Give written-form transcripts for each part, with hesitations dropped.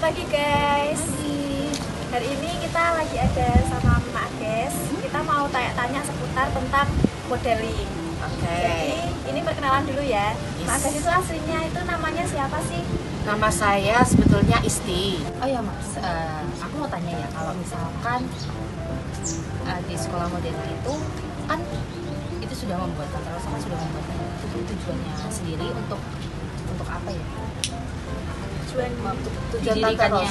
pagi guys. Hari ini kita lagi ada sama Mak Agnes. Kita mau tanya-tanya seputar tentang modeling. Jadi ini perkenalan dulu ya. Mak Agnes itu aslinya itu namanya siapa sih? Nama saya sebetulnya Isti. Oh ya Mas, aku mau tanya ya, kalau misalkan di sekolah modeling itu kan itu sudah membuat kantor sama sudah membuat itu tujuannya sendiri untuk apa ya? Tujuan Pendidikannya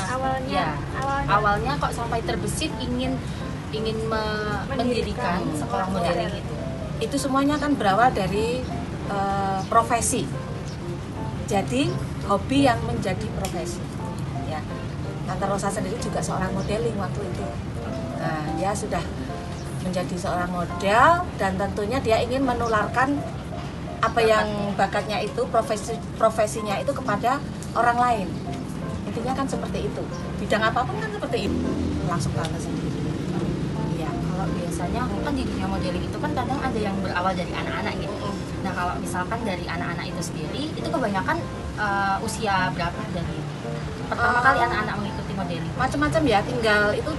awalnya kok sampai terbesit ingin mendirikan sekolah modeling itu. Itu semuanya kan berawal dari profesi. Jadi hobi yang menjadi profesi. Ya, Tante Rosa sendiri juga seorang modeling waktu itu. Nah, dia sudah menjadi seorang model dan tentunya dia ingin menularkan apa yang bakatnya itu, profesinya itu kepada orang lain. Intinya kan seperti itu. Bidang apapun kan seperti itu. Langsung Tante sendiri. Iya. Kalau biasanya kan di dunia modeling itu kan kadang ada yang berawal dari anak-anak gitu. Nah kalau misalkan dari anak-anak itu sendiri, itu kebanyakan usia berapa dari pertama kali anak-anak mengikuti modeling? Macam-macam ya, tinggal itu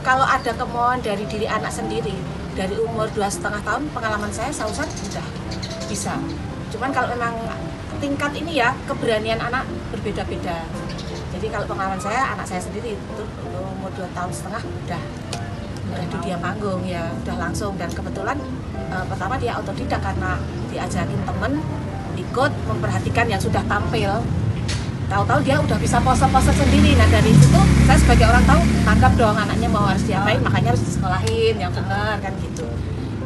kalau ada kemauan dari diri anak sendiri. Dari umur 2,5 tahun pengalaman saya sausan sudah bisa. Cuman kalau memang tingkat ini ya, keberanian anak berbeda-beda. Jadi kalau pengalaman saya, anak saya sendiri itu umur 2,5 tahun udah di dia panggung ya, udah langsung. Dan kebetulan pertama dia otodidak karena diajakin temen, ikut memperhatikan yang sudah tampil. Tahu-tahu dia udah bisa pose-pose sendiri. Nah dari situ saya sebagai orang tahu, tangkap dong anaknya mau harus diapain, makanya harus disekolahin yang benar kan gitu.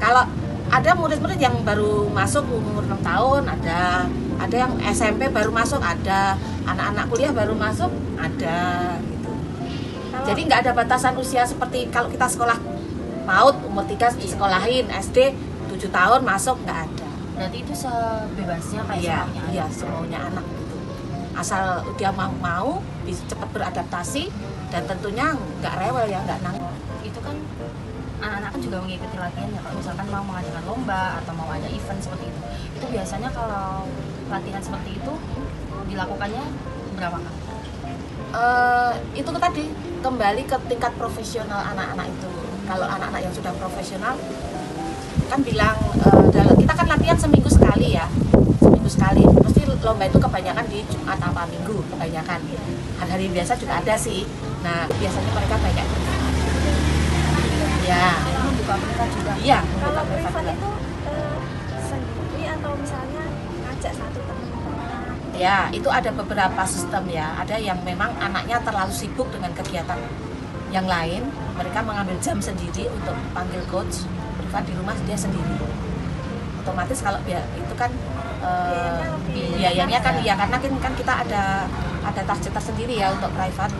Kalau ada murid-murid yang baru masuk umur 6 tahun, ada yang SMP baru masuk, ada anak-anak kuliah baru masuk, ada gitu. Jadi nggak ada batasan usia seperti kalau kita sekolah PAUD umur 3 disekolahin, SD 7 tahun masuk, nggak ada. Berarti itu sebebasnya kayak semaunya? Iya, semaunya anak gitu. Asal dia mau bisa cepat beradaptasi dan tentunya nggak rewel ya, nggak nangis. Itu kan anak-anak kan juga mengikuti latihan ya, kalau misalkan mau mengadakan lomba atau mau ada event seperti itu biasanya kalau latihan seperti itu dilakukannya berapa kali? Itu tadi kembali ke tingkat profesional anak-anak itu. Kalau anak-anak yang sudah profesional kan bilang kita kan latihan seminggu sekali ya, seminggu sekali. Mesti lomba itu kebanyakan di Jumat atau Minggu kebanyakan. Hari-hari biasa juga ada sih. Nah biasanya mereka banyak ya. Membuka privat juga. Iya. Kalau privat itu sendiri atau misalnya ngajak satu teman. Ya, itu ada beberapa sistem ya. Ada yang memang anaknya terlalu sibuk dengan kegiatan yang lain, mereka mengambil jam sendiri untuk panggil coach privat di rumah dia sendiri. Otomatis kalau itu kan biayanya kan ya, karena kan kita ada target tersendiri ya untuk privat.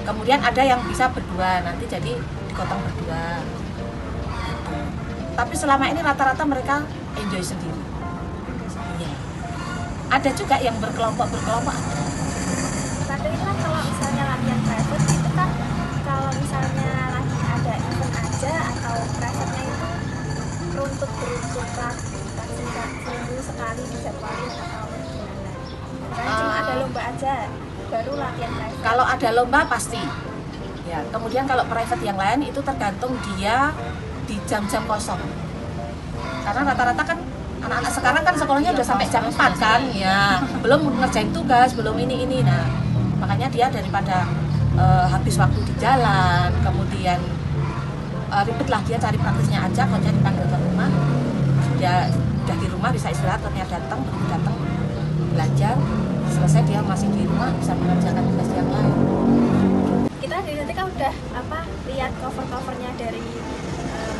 Kemudian ada yang bisa berdua, nanti jadi digotong berdua. Tapi selama ini rata-rata mereka enjoy sendiri. Iya. Ada juga yang berkelompok ada. Tapi kan kalau misalnya latihan private itu kan kalau misalnya lagi ada event aja atau private-nya itu beruntut kan seminggu sekali dijadwalin atau gimana? Kan cuma ada lomba aja baru latihan private. Kalau ada lomba pasti. Ya, kemudian kalau private yang lain itu tergantung dia di jam-jam kosong. Karena rata-rata kan anak-anak sekarang kan sekolahnya udah sampai jam 4 kan, ya. Belum ngerjain tugas, belum ini. Nah, makanya dia daripada habis waktu di jalan, kemudian ribet lah, dia cari praktisnya aja, kalau dia dipanggil ke rumah, dia udah di rumah bisa istirahat, ternyata datang belajar, selesai dia masih di rumah bisa mengerjakan tugas yang lain. Kita nanti kan udah lihat cover-covernya dari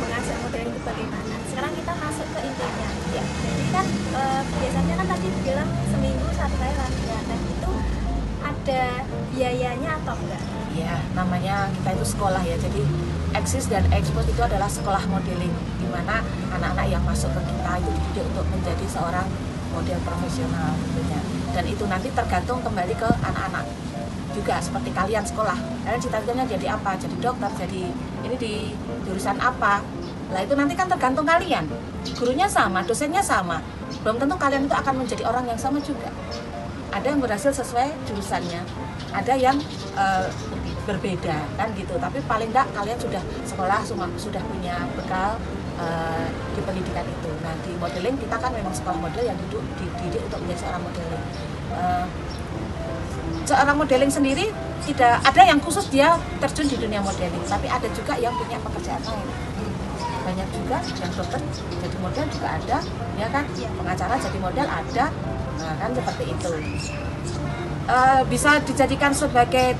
mengajar modeling itu bagaimana. Sekarang kita masuk ke intinya. Ya. Jadi kan biasanya kan tadi bilang seminggu satu kali latihan. Dan itu ada biayanya atau enggak? Ya, namanya kita itu sekolah ya. Jadi Eksis dan Expos itu adalah sekolah modeling, di mana anak-anak yang masuk ke kita itu dididik untuk menjadi seorang model profesional tentunya. Dan itu nanti tergantung kembali ke anak-anak juga, seperti kalian sekolah. Kalian cita-citanya jadi apa? Jadi dokter, jadi ini di jurusan apa? Lah itu nanti kan tergantung kalian. Gurunya sama, dosennya sama. Belum tentu kalian itu akan menjadi orang yang sama juga. Ada yang berhasil sesuai jurusannya, ada yang berbeda kan gitu. Tapi paling enggak kalian sudah sekolah, sudah punya bekal di pendidikan itu. Nah di modeling kita kan memang sekolah model yang dididik untuk menjadi seorang modeling. Seorang modeling sendiri tidak ada yang khusus dia terjun di dunia modeling, tapi ada juga yang punya pekerjaan lain. Banyak juga yang dokter jadi model juga ada, ya kan? Pengacara jadi model ada, nah kan seperti itu. Bisa dijadikan sebagai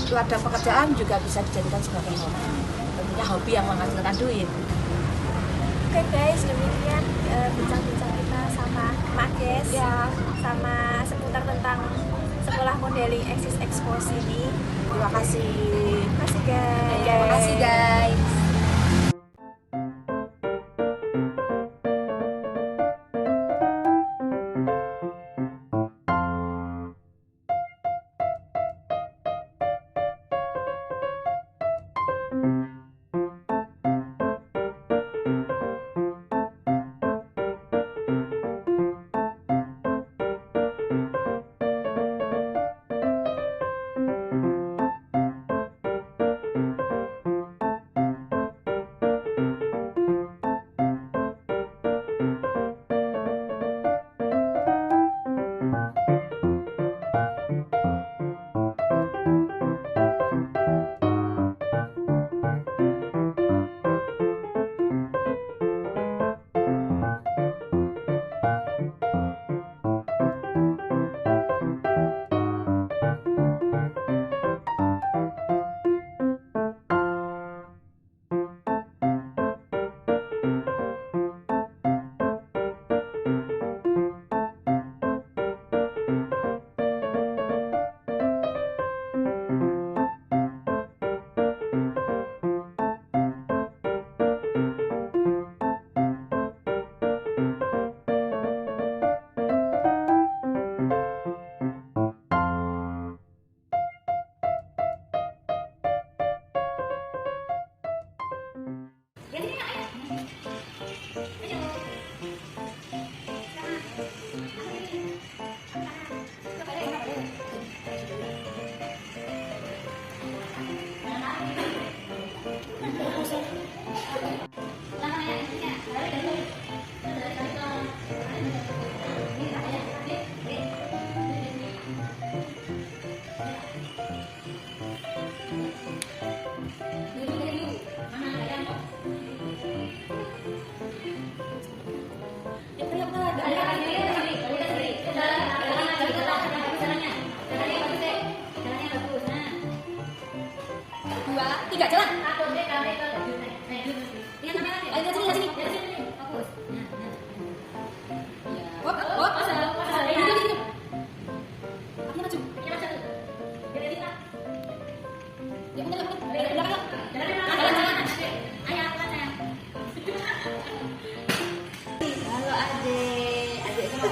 ladang pekerjaan, juga bisa dijadikan sebagai hobi. Tentunya hobi yang menghasilkan duit. Oke guys, demikian bincang-bincang kita sama Mak Ges Ya, sama seputar tentang sekolah modeling Exis Expos ini. terima kasih. Terima kasih guys. Terima kasih guys.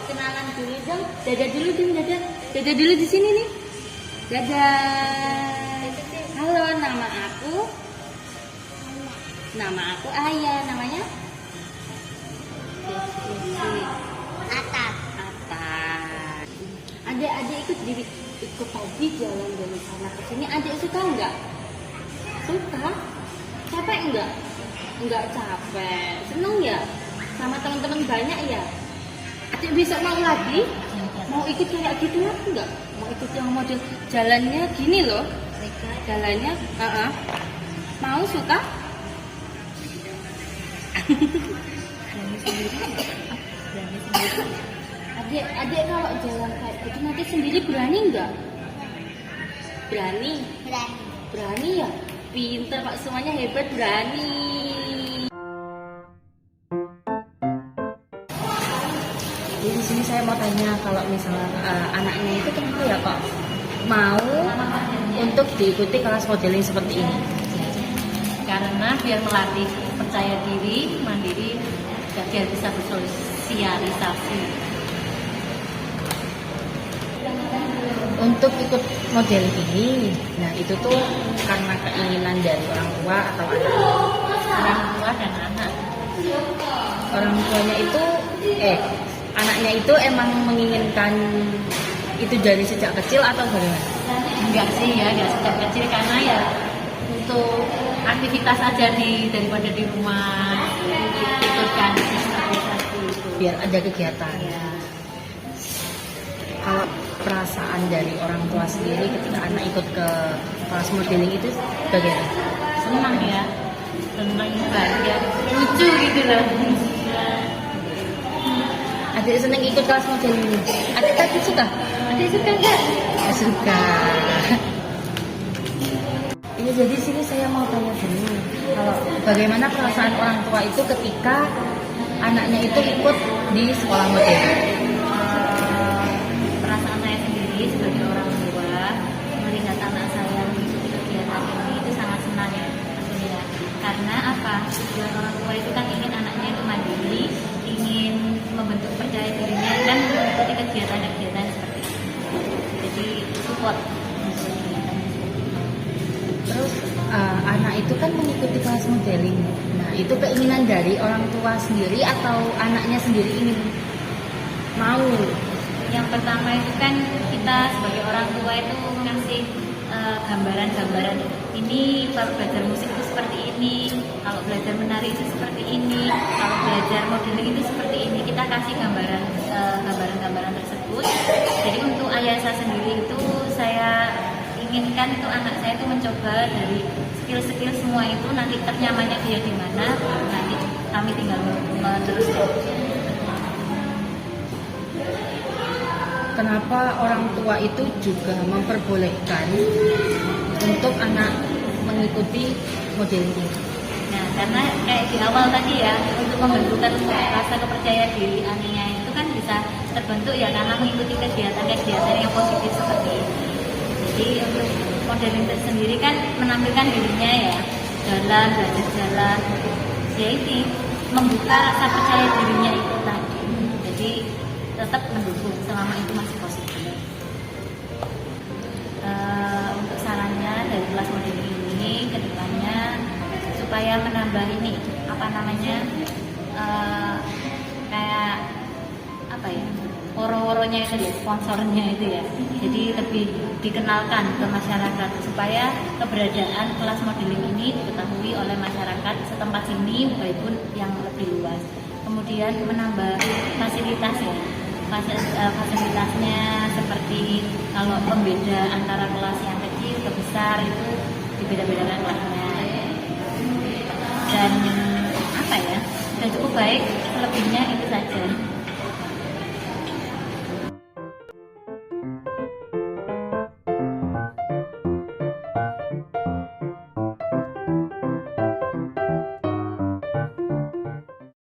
Kenalan dulu dong, dadah dulu dong, dadah dulu di sini nih, dadah. Halo, nama aku Ayah, namanya Atat. Adik-adik ikut tadi jalan dari sana ke sini, adik suka nggak? Suka? Capek nggak? Nggak capek, seneng ya? Sama teman-teman banyak ya? Adik besok mau lagi? Mau ikut kayak gitu lagi nggak? Mau ikut yang model jalannya gini loh? Jalannya, mau suka? Adik kalau jalan kayak gitu nanti sendiri berani nggak? Berani ya? Pinter Pak, semuanya hebat, berani. Jadi di sini saya mau tanya, kalau misalnya anaknya itu kenapa ya kok mau untuk diikuti kelas modeling seperti ini? Karena biar melatih percaya diri, mandiri, dan biar bisa bersosialisasi. Untuk ikut model ini, nah itu tuh karena keinginan dari orang tua atau anak? Orang tua dan anak. Orang tuanya itu, anaknya itu emang menginginkan itu dari sejak kecil atau bagaimana? Enggak sih ya, enggak sejak kecil karena ya untuk aktivitas aja daripada di rumah ikutkan sosialisasi itu. Biar ada kegiatan. Ya, Kalau perasaan dari orang tua sendiri ketika anak ikut ke kelas modeling itu bagaimana? senang ya, senang bahagia, lucu gitu loh. Adik seneng ikut kelas modeling. Adik tadi suka? Adik suka nggak? Suka. Ini jadi sini saya mau tanya dulu. Kalau bagaimana perasaan orang tua itu ketika anaknya itu ikut di sekolah modeling? Perasaan saya sendiri sebagai orang tua melihat anak saya mengikuti kegiatan ini itu sangat senang ya, tentunya. Karena apa? Tujuan orang tua itu kan ingin anaknya itu mandiri, ingin membentuk percaya dirinya dan mengikuti kegiatan-kegiatan seperti itu. Jadi support untuk kegiatan seperti itu. Terus anak itu kan mengikuti kelas modeling. Nah, itu keinginan dari orang tua sendiri atau anaknya sendiri ingin mau? Yang pertama itu kan kita sebagai orang tua itu ngasih gambaran-gambaran ini kalau belajar musik itu seperti ini, kalau belajar menari itu seperti ini, kalau belajar modeling itu seperti ini. Kita kasih gambaran-gambaran tersebut. Jadi untuk ayah saya sendiri itu saya inginkan itu anak saya itu mencoba dari skill-skill semua itu, nanti ternyamannya dia di mana, nanti kami tinggal meneruskan. Kenapa orang tua itu juga memperbolehkan untuk anak mengikuti modeling ini? Nah, karena kayak di awal tadi ya, untuk membentukkan rasa kepercayaan diri anaknya itu kan bisa terbentuk ya karena mengikuti kegiatan-kegiatan yang positif seperti ini. Jadi untuk modeling itu sendiri kan menampilkan dirinya ya, jalan, belajar jalan, ya ini membuka rasa percaya dirinya itu tadi. Jadi tetap mendukung selama itu masih positif. Untuk sarannya dari kelas modeling ini kedepannya supaya menambah ini apa namanya kayak apa ya, woro-woronya itu ya, sponsornya itu ya, jadi lebih dikenalkan ke masyarakat supaya keberadaan kelas modeling ini diketahui oleh masyarakat setempat sini maupun yang lebih luas. Kemudian menambah fasilitas ya, fasilitasnya seperti kalau pembeda antara kelas yang kecil ke besar itu dibeda-bedakan kelasnya, dan apa ya, dan cukup baik, selebihnya itu saja.